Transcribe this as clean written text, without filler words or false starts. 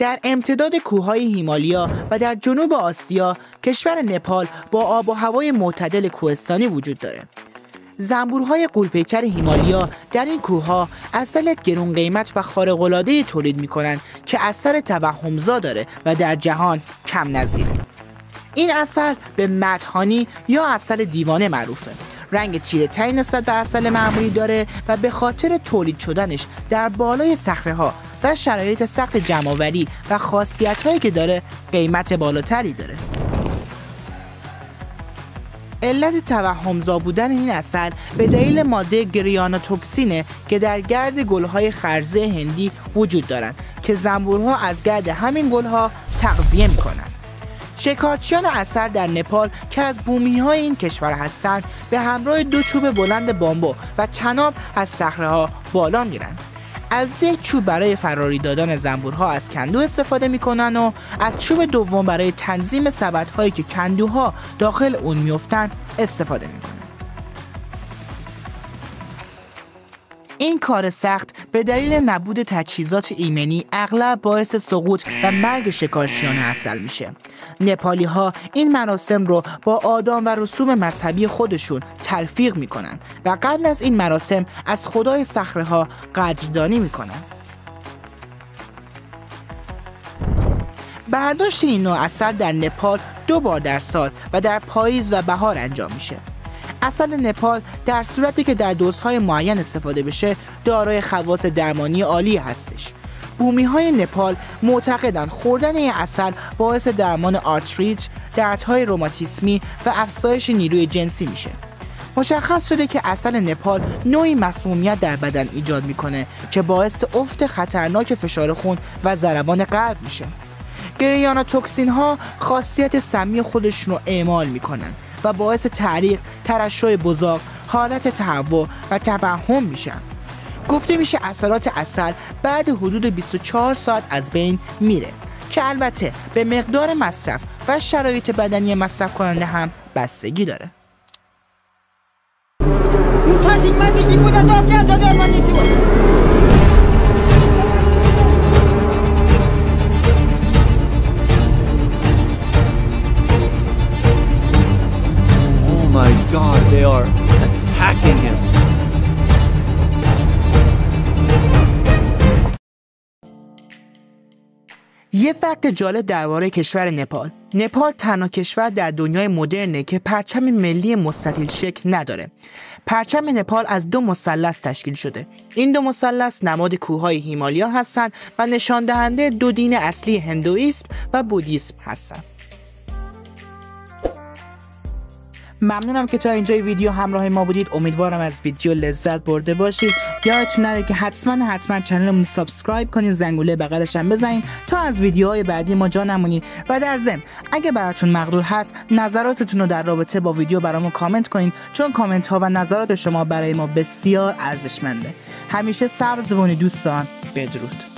در امتداد کوههای هیمالیا و در جنوب آسیا کشور نپال با آب و هوای معتدل کوهستانی وجود داره. زنبورهای غول‌پیکر هیمالیا در این کوهها عسل گران قیمت و خارق‌العاده‌ای تولید می‌کنند که اثر توهمزا داره و در جهان کم نظیره. این عسل به مدهانی یا عسل دیوانه معروفه. رنگ تیره‌تری نسبت به عسل معمولی داره و به خاطر تولید شدنش در بالای صخره‌ها و شرایط سخت جمع‌آوری و خاصیت‌هایی که داره قیمت بالاتری داره. علت توهمزا بودن این عسل به دلیل ماده گریانوتوکسینه که در گرد گل‌های خرزه هندی وجود دارند که زنبورها از گرد همین گل‌ها تغذیه می‌کنند. شکارچیان عسل در نپال که از بومی‌های این کشور هستند به همراه 2 چوب بلند بامبو و طناب از صخره‌ها بالا میرن. از یک چوب برای فراری دادن زنبورها از کندو استفاده میکنن و از چوب دوم برای تنظیم سبدهایی که کندوها داخل اون میفتن استفاده میکنن. این کار سخت به دلیل نبود تجهیزات ایمنی اغلب باعث سقوط و مرگ شکارچیان عسل میشه. نپالی ها این مراسم رو با آداب و رسوم مذهبی خودشون تلفیق میکنن و قبل از این مراسم از خدای صخره ها قدردانی میکنن. برداشت این نوع عسل در نپال 2 بار در سال و در پاییز و بهار انجام میشه. عسل نپال در صورتی که در دوزهای معین استفاده بشه دارای خواص درمانی عالی هستش. بومی‌های نپال معتقدند خوردن این عسل باعث درمان آرتریت، دردهای روماتیسمی و افزایش نیروی جنسی میشه. مشخص شده که عسل نپال نوعی مسمومیت در بدن ایجاد میکنه که باعث افت خطرناک فشار خون و ضربان قلب میشه. گریانوتوکسین ها خاصیت سمی خودشون رو اعمال میکنن و باعث تعریق، ترشح بزاق، حالت تهوع و توهم میشن. گفته میشه اثرات عسل بعد حدود 24 ساعت از بین میره که البته به مقدار مصرف و شرایط بدنی مصرف کننده هم بستگی داره. Oh my God, they are attacking him. یه فکت جالب درباره کشور نپال. نپال تنها کشور در دنیای مدرنه که پرچم ملی مستطیل شکل نداره. پرچم نپال از 2 مثلث تشکیل شده. این 2 مثلث نماد کوههای هیمالیا هستند و نشان دهنده 2 دین اصلی هندوئیسم و بودیسم هستند. ممنونم که تا اینجای ویدیو همراه ما بودید. امیدوارم از ویدیو لذت برده باشید. یادتون نره که حتما چنلمون رو سابسکرایب کنید، زنگوله بغلش هم بزنید تا از ویدیوهای بعدی ما جا نمونید. و در ضمن اگه براتون مقدور هست نظراتتون رو در رابطه با ویدیو برامون کامنت کنید، چون کامنت ها و نظرات شما برای ما بسیار ارزشمنده. همیشه صبر زبونی دوستان. بدرود.